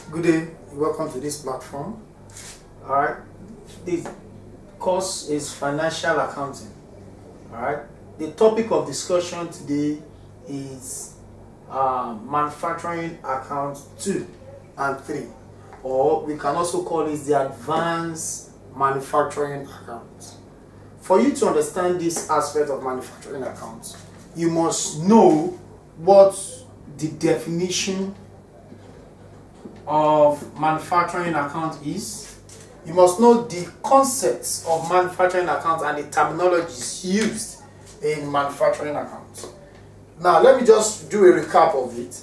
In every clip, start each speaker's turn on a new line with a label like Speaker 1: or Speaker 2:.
Speaker 1: Good day, welcome to this platform. Alright, the course is financial accounting. Alright, the topic of discussion today is manufacturing account 2 and 3, or we can also call it the advanced manufacturing account. For you to understand this aspect of manufacturing accounts, you must know what the definition of manufacturing account is. You must know the concepts of manufacturing account and the terminologies used in manufacturing accounts. Now let me just do a recap of it.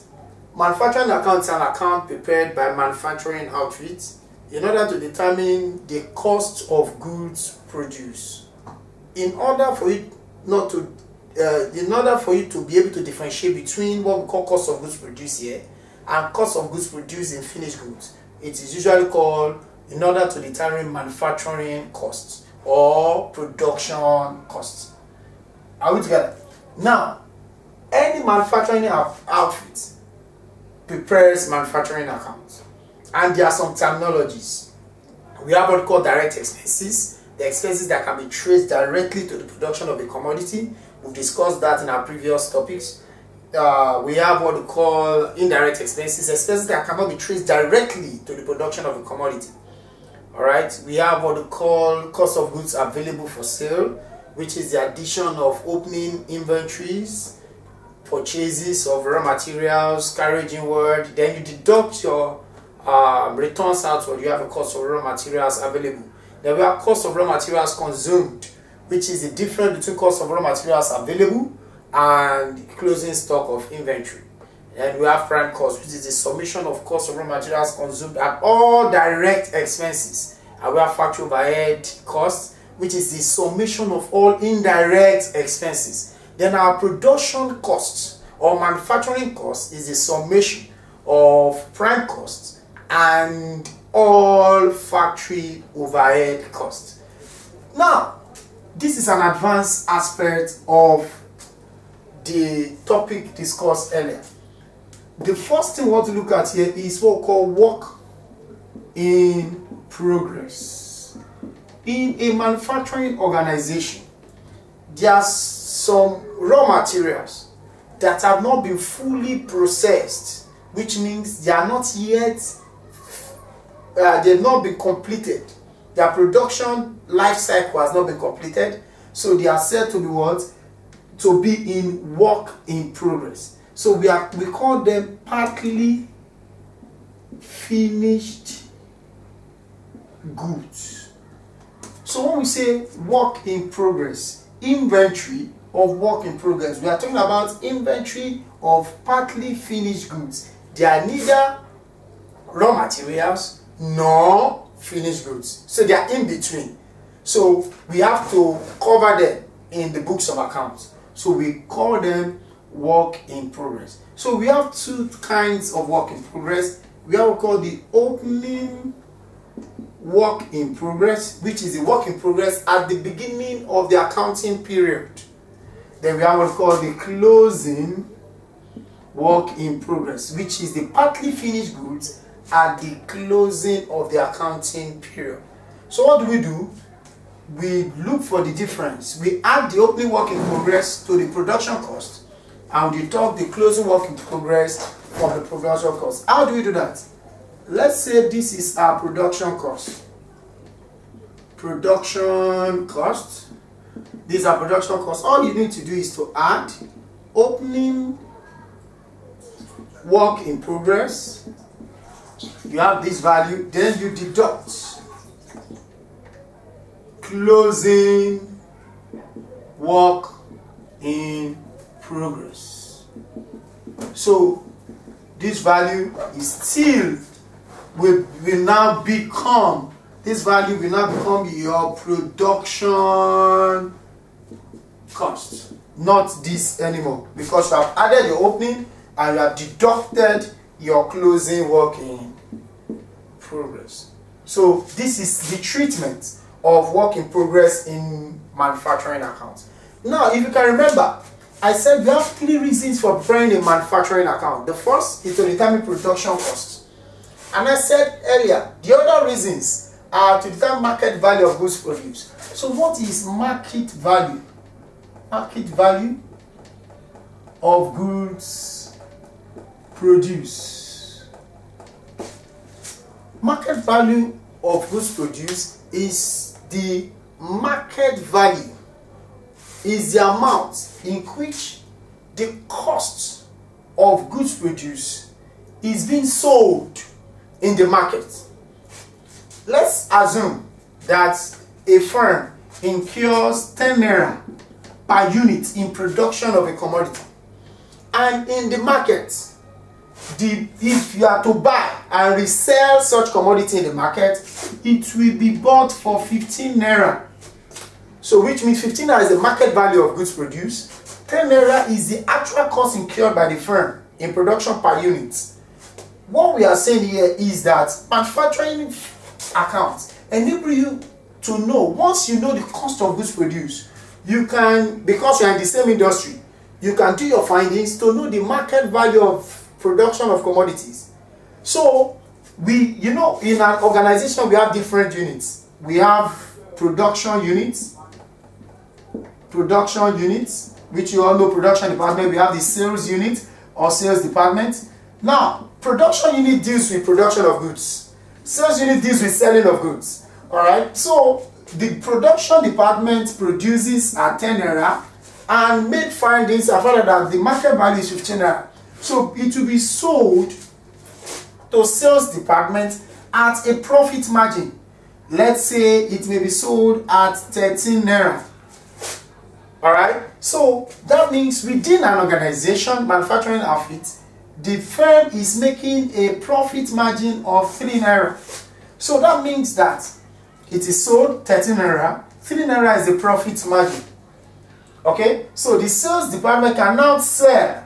Speaker 1: Manufacturing account is an account prepared by manufacturing outfits in order to determine the cost of goods produced. In order for you to be able to differentiate between what we call cost of goods produced here and cost of goods produced in finished goods, it is usually called, in order to determine manufacturing costs or production costs. Are we together? Now, any manufacturing outfit prepares manufacturing accounts, and there are some terminologies. We have what we call direct expenses, the expenses that can be traced directly to the production of a commodity. We've discussed that in our previous topics. We have what we call indirect expenses, expenses that cannot be traced directly to the production of a commodity. Alright, we have what we call cost of goods available for sale, which is the addition of opening inventories, purchases of raw materials, carriage inward, then you deduct your returns outward. You have a cost of raw materials available. Then we have cost of raw materials consumed, which is the difference between cost of raw materials available and closing stock of inventory. And we have prime cost, which is the summation of cost of raw materials consumed and all direct expenses. And we have factory overhead cost, which is the summation of all indirect expenses. Then our production costs or manufacturing cost is the summation of prime costs and all factory overhead costs. Now, this is an advanced aspect of the topic discussed earlier. The first thing we want to look at here is what we call work in progress. In a manufacturing organization, there are some raw materials that have not been fully processed, which means they are not yet, they've not been completed. Their production life cycle has not been completed, so they are said to be what? To be in work in progress. So we call them partly finished goods. So when we say work in progress, inventory of work in progress, we are talking about inventory of partly finished goods. They are neither raw materials nor finished goods. So they are in between. So we have to cover them in the books of accounts. So we call them work in progress. So we have two kinds of work in progress. We have what we call the opening work in progress, which is the work in progress at the beginning of the accounting period. Then we have what we call the closing work in progress, which is the partly finished goods at the closing of the accounting period. So what do? We look for the difference. We add the opening work in progress to the production cost, and we deduct the closing work in progress from the production cost. How do we do that? Let's say this is our production cost. Production cost. These are production costs. All you need to do is to add opening work in progress. You have this value, then you deduct closing work in progress. So this value is still will now become your production cost, not this anymore, because you have added your opening and you have deducted your closing work in progress. So this is the treatment of work in progress in manufacturing accounts. Now, if you can remember, I said we have three reasons for preparing a manufacturing account. The first is to determine production costs. And I said earlier, the other reasons are to determine market value of goods produced. So what is market value? Market value of goods produced. Market value of goods produced is the market value, is the amount in which the cost of goods produced is being sold in the market. Let's assume that a firm incurs 10 naira per unit in production of a commodity, and in the market, if you are to buy and resell such commodity in the market, it will be bought for 15 naira. So which means 15 naira is the market value of goods produced. 10 naira is the actual cost incurred by the firm in production per unit. What we are saying here is that manufacturing accounts enable you to know, once you know the cost of goods produced, you can, because you are in the same industry, you can do your findings to know the market value of production of commodities. So we, in an organization we have different units. We have production units, which you all know, production department. We have the sales unit or sales department. Now, production unit deals with production of goods. Sales unit deals with selling of goods. Alright, so the production department produces at 10 naira and made findings and found that the market value is 15 naira. So it will be sold to sales department at a profit margin. Let's say it may be sold at 13 naira. Alright, so that means within an organization, manufacturing outfit, the firm is making a profit margin of 3 naira. So that means that it is sold 13 naira, 3 naira is the profit margin. Okay, so the sales department can now sell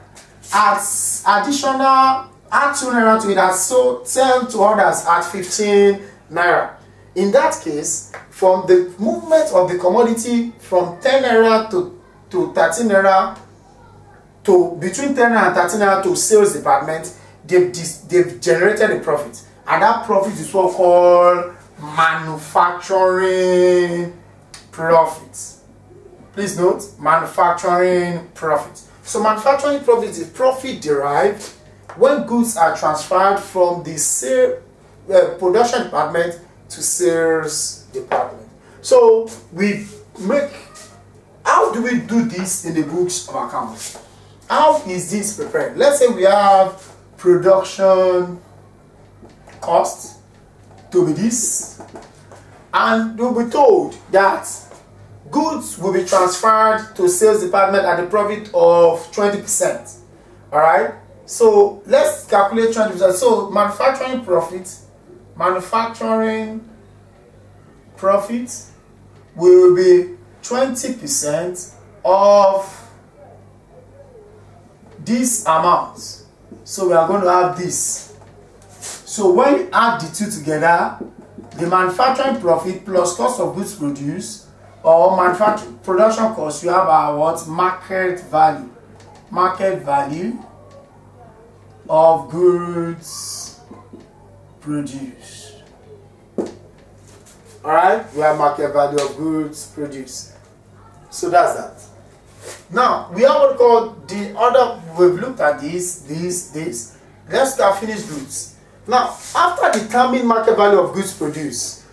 Speaker 1: at additional, add 2 naira to it, and so sell to others at 15 naira. In that case, from the movement of the commodity from 10 naira to 13 naira, to between 10 naira and 13 naira to sales department, they've generated a profit, and that profit is what we call manufacturing profit. Please note, manufacturing profit. So manufacturing profit is profit derived when goods are transferred from the production department to sales department. So how do we do this in the books of accounts? How is this prepared? Let's say we have production cost to be this, and we'll be told that goods will be transferred to sales department at a profit of 20%. Alright, so let's calculate 20%. So manufacturing profit will be 20% of this amount. So we are going to have this. So when you add the two together, the manufacturing profit plus cost of goods produced or manufacturing production cost, you have our what? Market value. Market value of goods produced. Alright, we have market value of goods produced. So that's that. Now we have what we call the other. We've looked at this. Let's look at finished goods. Now, after determining market value of goods produced,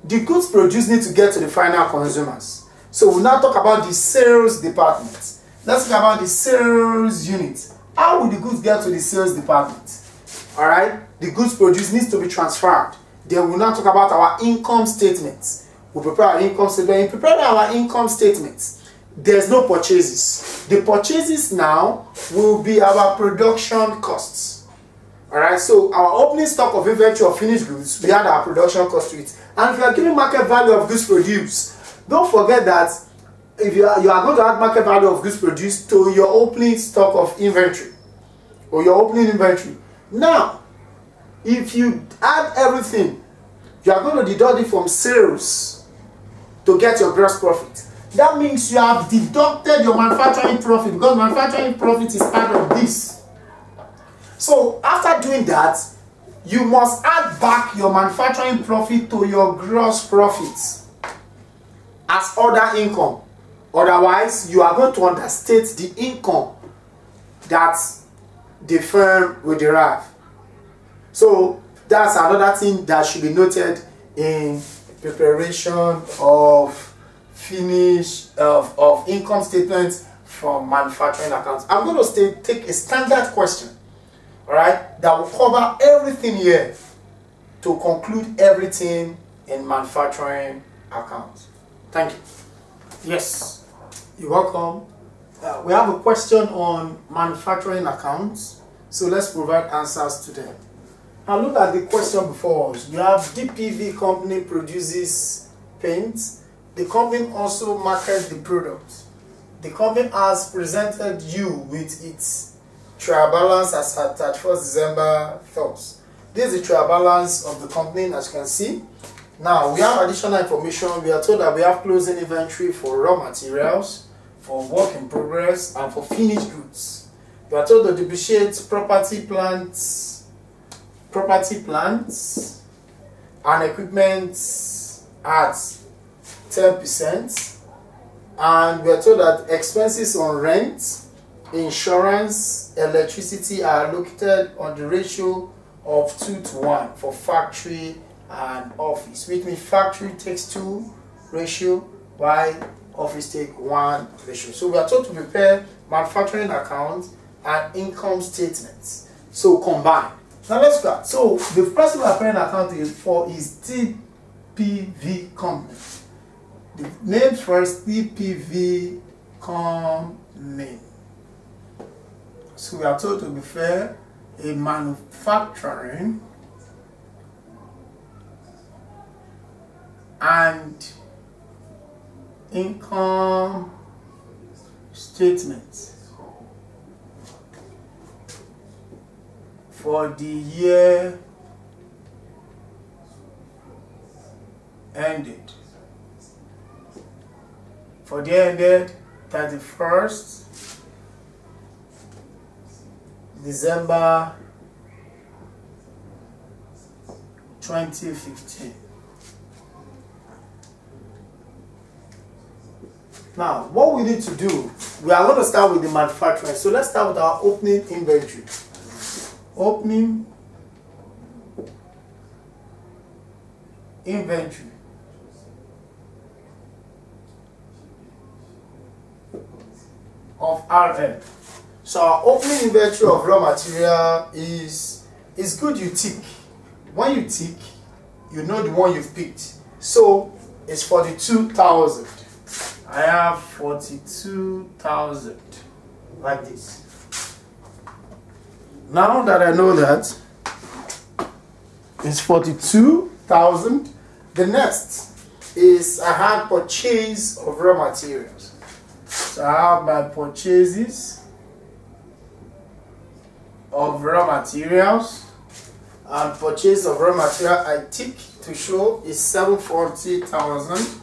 Speaker 1: the goods produced need to get to the final consumers. So we'll now talk about the sales department. Let's talk about the sales unit. How will the goods get to the sales department? Alright, the goods produced needs to be transferred. Then we'll now talk about our income statements. We'll prepare our income statement. In preparing our income statements, there's no purchases. The purchases now will be our production costs. Alright, so our opening stock of inventory of finished goods, we add our production cost to it. And if you are giving market value of goods produced, don't forget that if you are going to add market value of goods produced to your opening stock of inventory or your opening inventory. Now, if you add everything, you are going to deduct it from sales to get your gross profit. That means you have deducted your manufacturing profit, because manufacturing profit is part of this. So after doing that, you must add back your manufacturing profit to your gross profits as other income. Otherwise, you are going to understate the income that the firm will derive. So that's another thing that should be noted in preparation of income statements from manufacturing accounts. I'm going to take a standard question, all right, that will cover everything here to conclude everything in manufacturing accounts. Thank you. Yes, you're welcome. We have a question on manufacturing accounts, so let's provide answers to them. Now look at the question before us. You have DPV company produces paint. The company also markets the product. The company has presented you with its trial balance as at 31st December 3rd. This is the trial balance of the company, as you can see. Now we have additional information. We are told that we have closing inventory for raw materials, for work in progress, and for finished goods. We are told to depreciate property, plants, and equipment at 10%. And we are told that expenses on rent, insurance, electricity are allocated on the ratio of 2:1 for factory and office, which means factory takes 2 ratio while office take 1 ratio. So we are told to prepare manufacturing accounts and income statements, so combine. Now let's start. So the person we are preparing account is DPV company. The name first, DPV company. So we are told to prepare a manufacturing and income statement for the year ended. For the year ended 31st December 2015. Now, what we need to do, we are going to start with the manufacturing. So let's start with our opening inventory. Opening inventory. Of RM. So our opening inventory of raw material is good you tick. When you tick, you know the one you've picked. So it's 42,000. I have 42,000 like this. Now that I know that it's 42,000, the next is I have purchase of raw materials. So I have my purchases of raw materials, and purchase of raw material I tick to show is 740,000.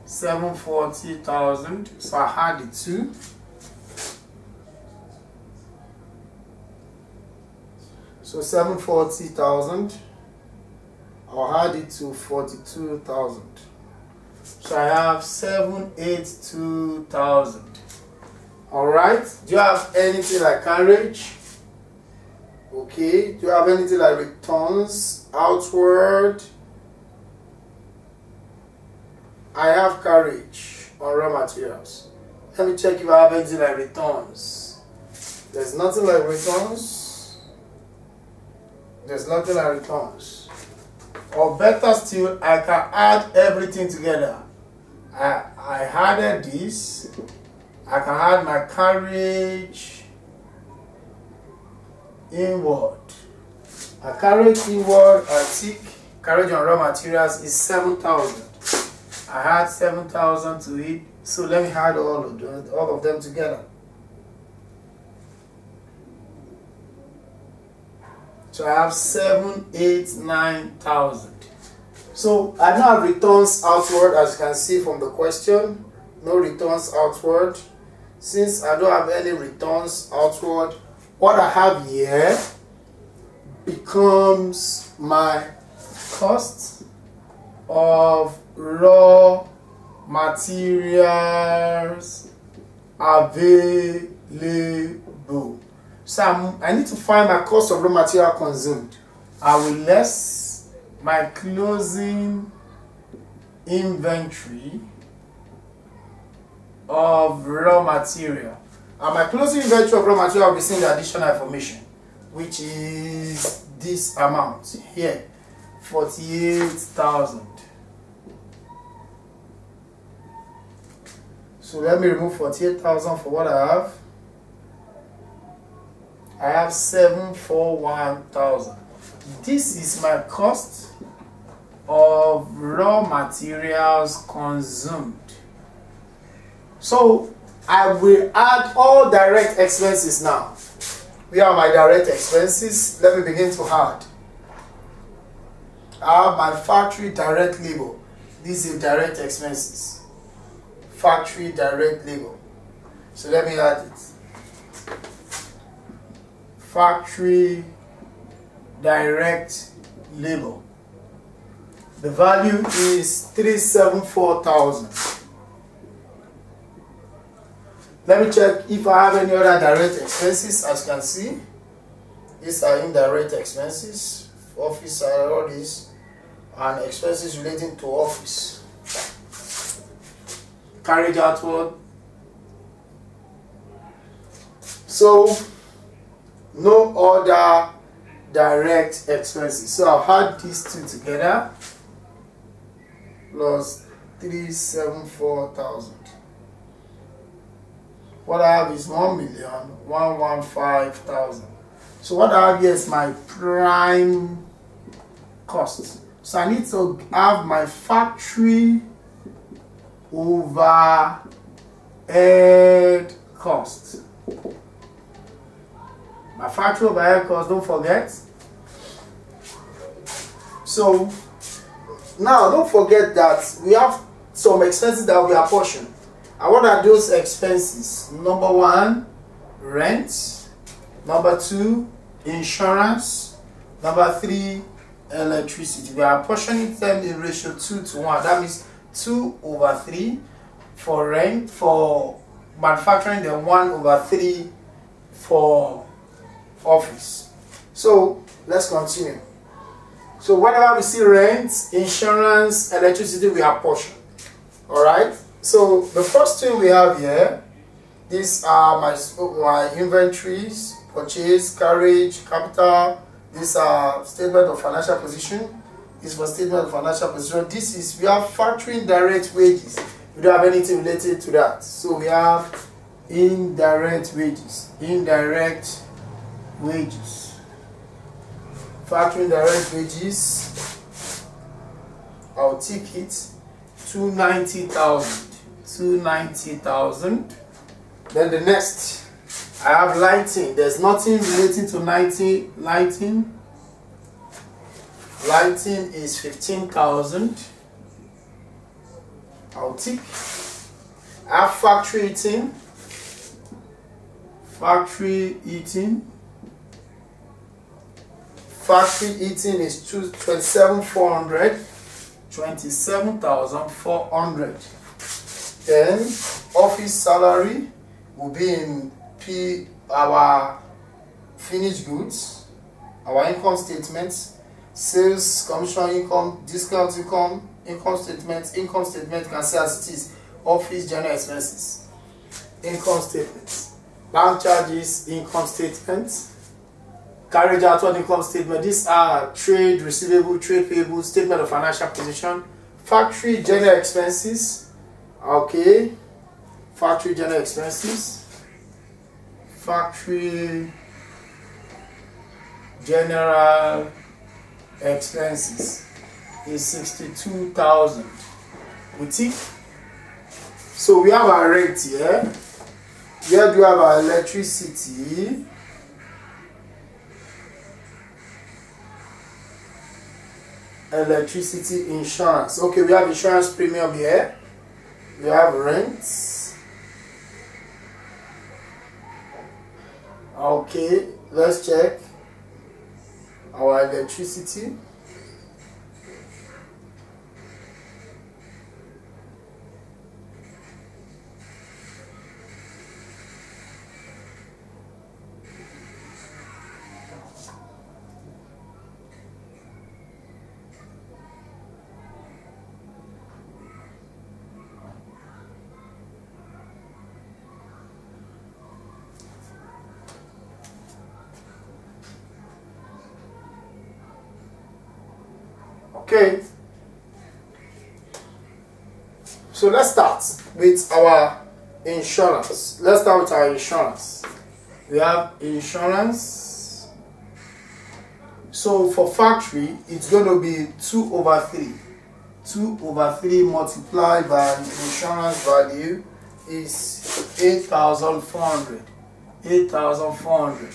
Speaker 1: 740,000. So I had the 2. So 740,000. I'll add it to 42,000. So I have 782,000. All right. Do you have anything like carriage? Okay. Do you have anything like returns outward? I have carriage on raw materials. Let me check if I have anything like returns. There's nothing like returns. There's nothing like returns. Or better still, I can add everything together. I added this. I can add my carriage inward. A carriage inward, I tick. Carriage on raw materials is 7,000. I had 7,000 to it, so let me add all of them together. So I have 789,000. So I now have returns outward, as you can see from the question. No returns outward. Since I don't have any returns outward, what I have here, becomes my cost of raw materials available. So I need to find my cost of raw material consumed. I will less my closing inventory of raw material. And my closing inventory of raw material will be seeing the additional information, which is this amount here, 48,000. So let me remove 48,000 for what I have. I have 741,000. This is my cost of raw materials consumed. So I will add all direct expenses now. Where are my direct expenses? Let me begin to add. I have my factory direct labor. These are direct expenses. Factory direct labor. So let me add it. Factory direct labor. The value is 374,000. Let me check if I have any other direct expenses. As you can see, these are indirect expenses, office salaries, and expenses relating to office. Carriage outward. So no other direct expenses. So I'll add these two together plus 374,000. What I have is 1,115,000. So what I have here is my prime cost. So I need to have my factory overhead cost. My factory overhead cost, don't forget. So now don't forget that we have some expenses that will be apportioned. And what are those expenses? Number one, rent. Number two, insurance. Number three, electricity. We are apportioning them in ratio 2:1. That means 2/3 for rent, for manufacturing, then 1/3 for office. So let's continue. So whenever we see rent, insurance, electricity, we apportion. Alright? So the first thing we have here, these are my inventories, purchase, carriage, capital. These are statement of financial position. This is for statement of financial position. This is, we have factory indirect wages. We don't have anything related to that. So we have indirect wages. Indirect wages. Factory indirect wages. I'll take it. 290,000. 290,000. Then the next, I have lighting. There's nothing relating to lighting. Lighting is 15,000. I'll tick. I have factory eating. Factory eating. Factory eating is 27,400. 27,400. Then office salary will be in our finished goods, our income statements, sales, commission income, discount income, income statement can say as it is, office general expenses, income statements, bank charges, income statements, carriage outward income statement. These are trade receivable, trade payable, statement of financial position, factory general expenses. Okay, factory general expenses, factory general expenses is 62,000. We tick. So we have our rent here. Here do we have our electricity. Electricity insurance. Okay, we have insurance premium here. We have rents. Okay, let's check. our electricity. Okay, so let's start with our insurance. Let's start with our insurance. We have insurance. So for factory, it's going to be 2/3. 2/3 multiplied by insurance value is 8,400. 8,400.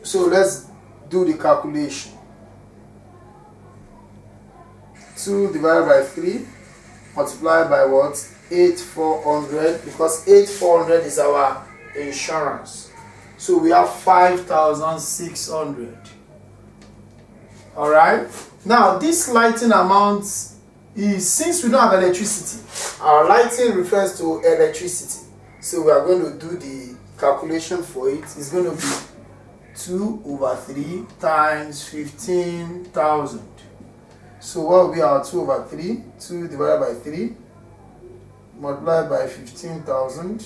Speaker 1: So let's do the calculation. 2 divided by 3 multiplied by what? 8,400, because 8,400 is our insurance. So we have 5,600. Alright, now this lighting amount is, since we don't have electricity, our lighting refers to electricity, so we are going to do the calculation for it. It's going to be 2/3 times 15,000. So what will be our 2/3? 2 divided by 3 multiplied by 15,000.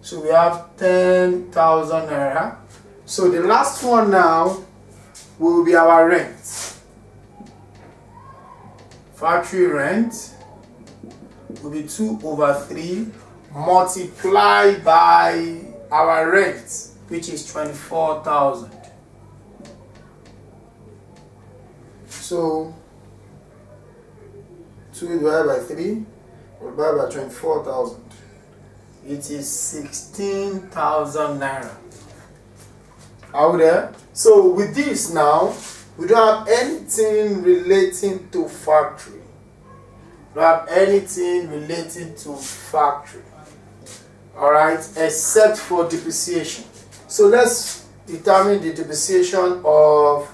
Speaker 1: So we have 10,000 naira. So the last one now will be our rent. Factory rent will be 2/3 multiplied by our rent, which is 24,000. So 2 divided by 3 multiplied by 24,000. It is 16,000 naira. Are we there? So with this now, we don't have anything relating to factory. We don't have anything related to factory. Alright, except for depreciation. So let's determine the depreciation of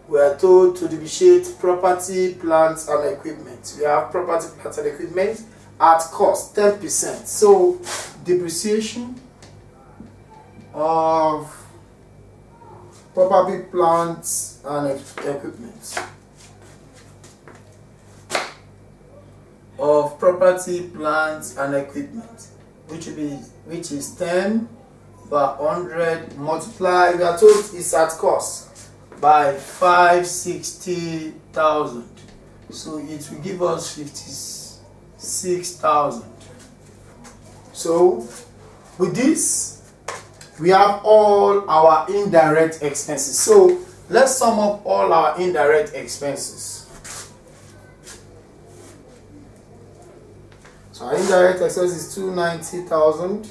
Speaker 1: we are told to depreciate property, plants, and equipment. We have property, plants, and equipment at cost, 10%. So depreciation of property, plants, and equipment. Of property, plants, and equipment, which is 10/100 multiplied. We are told it's at cost by 560,000. So it will give us 56,000. So with this, we have all our indirect expenses. So let's sum up all our indirect expenses. So our indirect expense is 290,000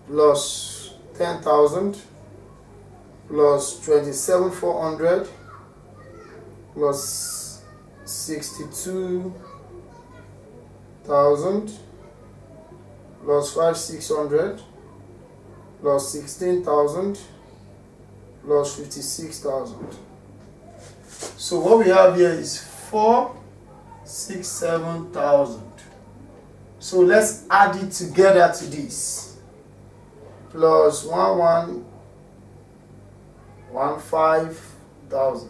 Speaker 1: plus 10,000 plus 27,400 plus 62,000 plus 5,600 plus 16,000 plus 56,000. So what we have here is 467,000. So let's add it together to this. Plus 1,115,000.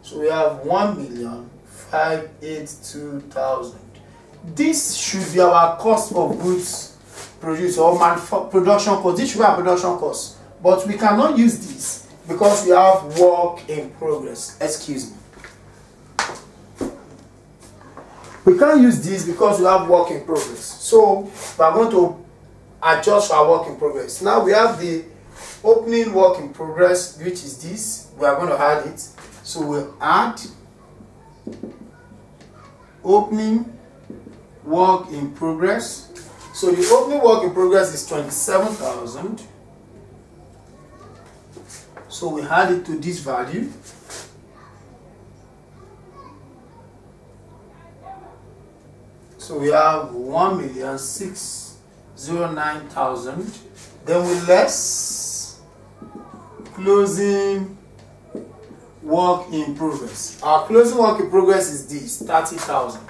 Speaker 1: So we have 1,582,000. This should be our cost of goods produced, or production cost. This should be our production cost. But we cannot use this because we have work in progress. Excuse me. We can't use this because we have work in progress. So we are going to adjust our work in progress. Now we have the opening work in progress, which is this. We are going to add it. So we'll add opening work in progress. So the opening work in progress is 27,000. So we add it to this value. So we have 1,609,000 Then we less closing work in progress. Our closing work in progress is this, 30,000.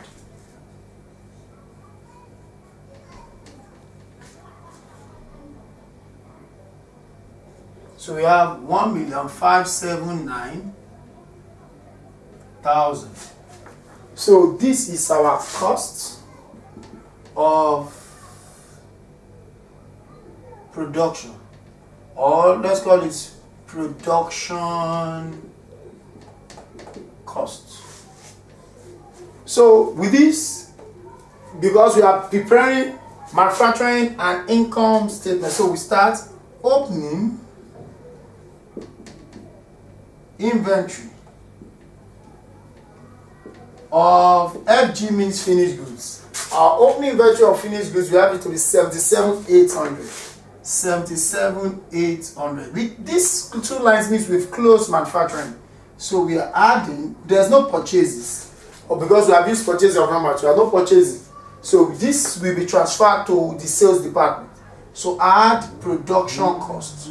Speaker 1: So we have 1,579,000. So this is our cost of production, or let's call it production cost. So with this, because we are preparing manufacturing and income statement, so we start opening inventory of FG means finished goods. Our opening inventory of finished goods, we have it to be 77,800. 77,800. With these two lines means we've closed manufacturing. So we are adding, there's no purchases. Or because we have used purchases of raw material, no purchases. So this will be transferred to the sales department. So add production costs.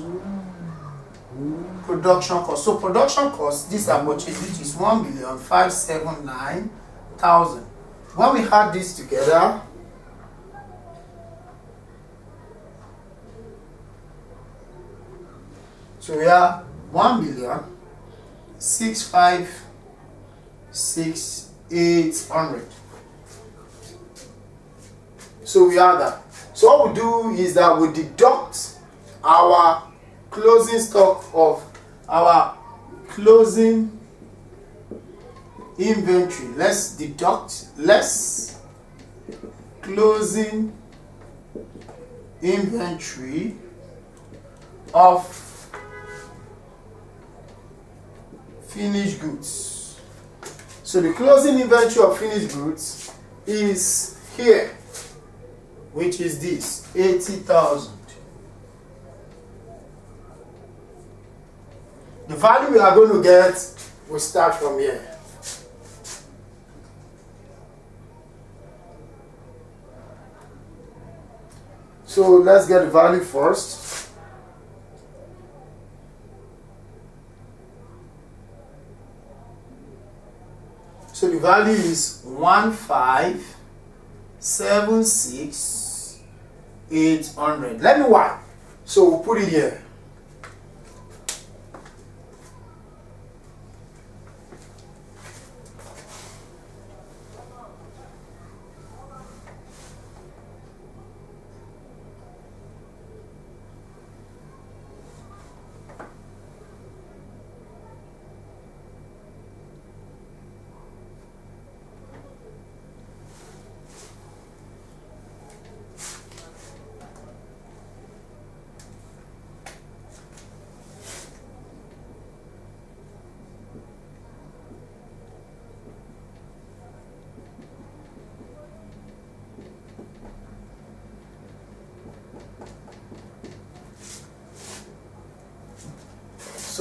Speaker 1: Production cost. So production cost, these are purchased, which is 1,579,000. When we add this together, so we have 1,656,800. So we have that. So what we do is that we deduct our closing stock of our closing inventory. Let's deduct less closing inventory of finished goods. So the closing inventory of finished goods is here, which is this 80,000. The value we are going to get will start from here. So let's get the value first. So the value is 1,576,800. Let me why. So we'll put it here.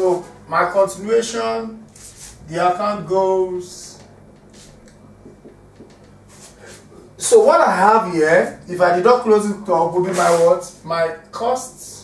Speaker 1: So my continuation, the account goes. So what I have here, if I deduct closing stock, will be my what? My costs.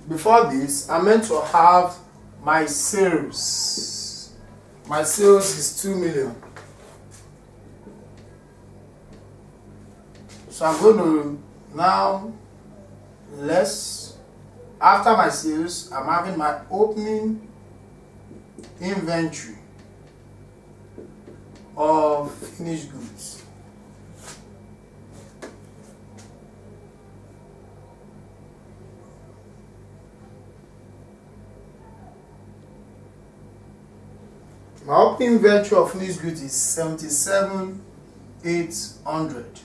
Speaker 1: Before this, I meant to have my sales. My sales is 2 million. So I'm going to now less, after my sales, I'm having my opening inventory of finished goods. My opening inventory of finished goods is 77,800.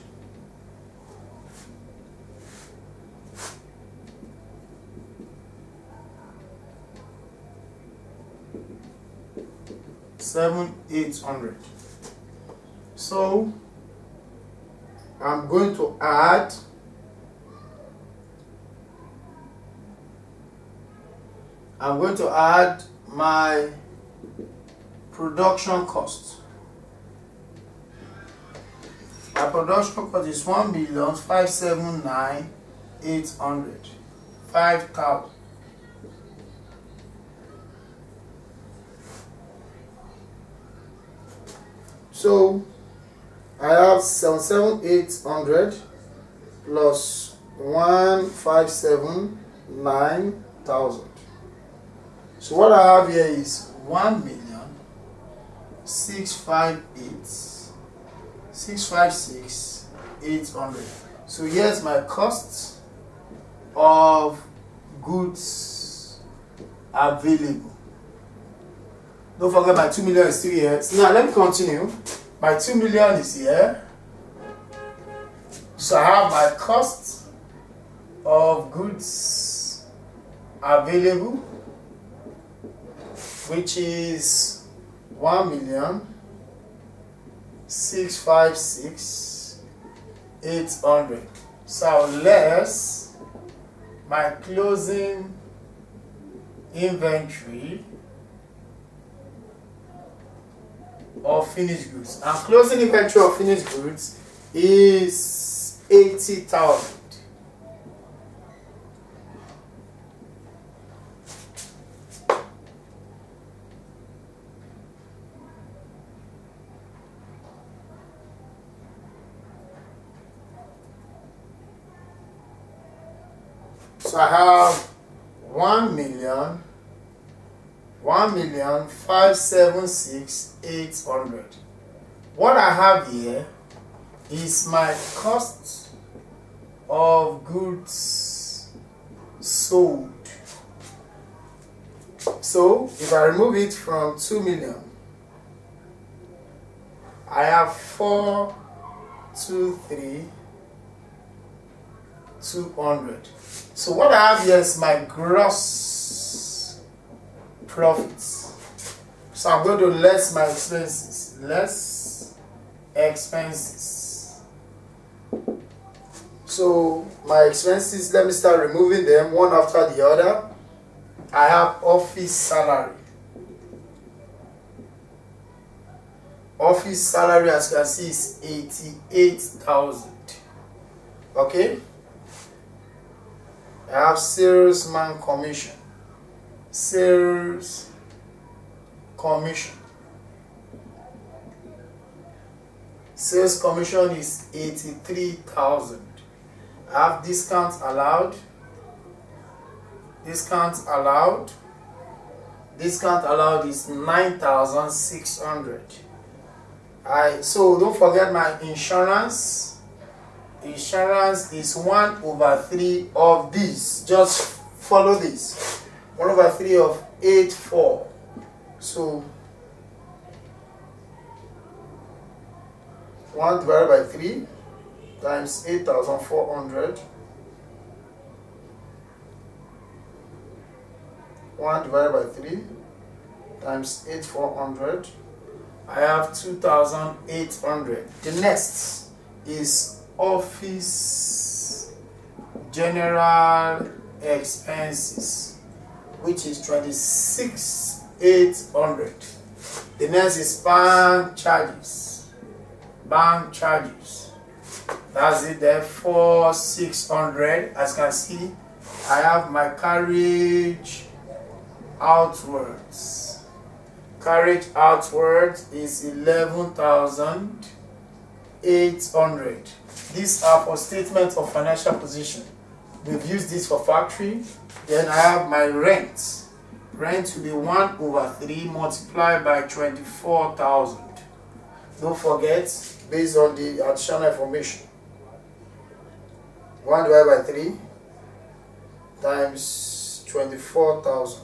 Speaker 1: So I'm going to add my production cost. My production cost is 1,579,800. 5,000. So I have 77,800 plus 1,579,000. So what I have here is 1,656,800. So here's my cost of goods available. Don't forget my 2 million is still here. So now let me continue. My 2 million is here. So I have my cost of goods available, which is 1,656,800. So less my closing inventory of finished goods. And closing inventory of finished goods is 80,000. So I have 1,576,800. What I have here is my cost of goods sold. So if I remove it from 2 million, I have 423,200. So what I have here is my gross profits. So I'm going to less my expenses. Less expenses. So my expenses, let me start removing them one after the other. I have office salary. Office salary, as you can see, is 88,000. Okay. I have salesman commission. Sales commission. Sales commission is 83,000. I have discounts allowed. Discount allowed. Discount allowed is 9,600. So don't forget my insurance. Insurance is 1/3 of this. Just follow this. 1/3 of 84. So 1 divided by 3 times 8,400. 1 divided by 3 times 8,400. I have 2,800. The next is office general expenses, which is 26,800. The next is bank charges. Bank charges. That's it there, 4,600. As you can see, I have my carriage outwards. Carriage outwards is 11,800. These are for statement of financial position. We've used this for factory. Then I have my rent. Rent will be 1/3 multiplied by 24,000. Don't forget, based on the additional information. 1 divided by 3 times 24,000.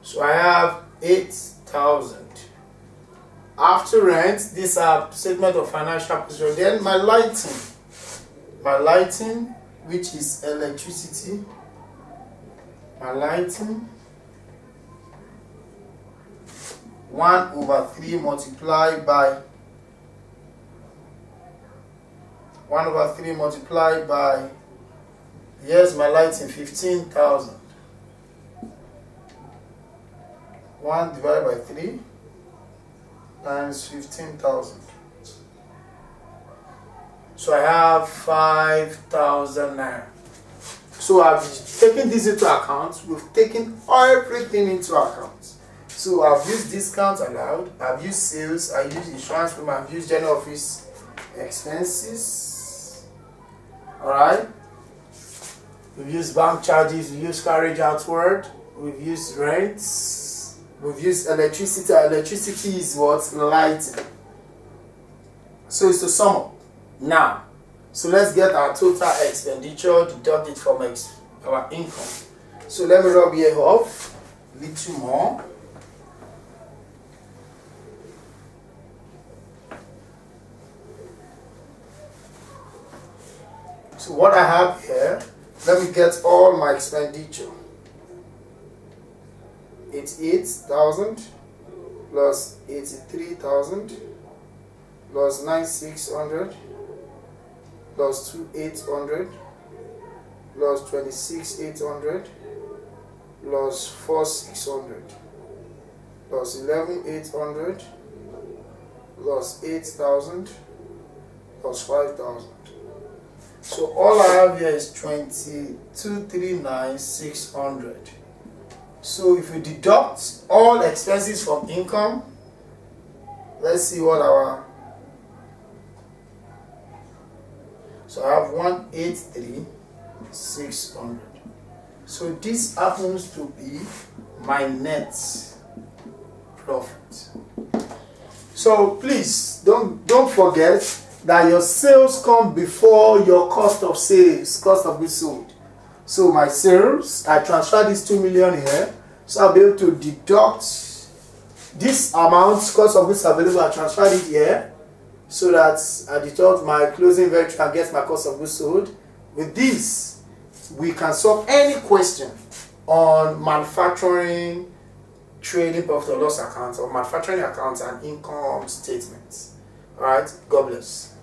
Speaker 1: So I have 8,000. After rent, these are statement of financial position. Then my lighting, which is electricity, my lighting, 1/3 multiplied by 1/3 multiplied by, yes, my lighting, 15,000. 1 divided by 3 times 15,000. So I have 5,000 naira. So I've taken this into account. We've taken everything into account. So I've used discount allowed, I've used sales, I used insurance premium, I've used general office expenses. Alright. We've used bank charges, we've used carriage outward, we've used rents, we've used electricity. Electricity is what? Lighting. So it's to sum up. Now, so let's get our total expenditure, deduct it from our income. So let me rub here off a little more. So what I have here, let me get all my expenditure. It's 8,000 plus 83,000 plus 9,600 plus 2,800 plus 26,800 plus 4,600 plus 11,800 plus 8,000 plus 5,000. So all I have here is 22,39,600. So if we deduct all expenses from income, let's see what our, so I have 183,600. So this happens to be my net profit. So please don't forget that your sales come before your cost of sales, cost of goods sold. So my sales, I transfer this 2 million here, so I'll be able to deduct this amount, cost of goods available, I transfer it here, so that I deduct my closing inventory and get my cost of goods sold. With this, we can solve any question on manufacturing, trading profit or loss accounts, or manufacturing accounts and income statements. Alright, God bless.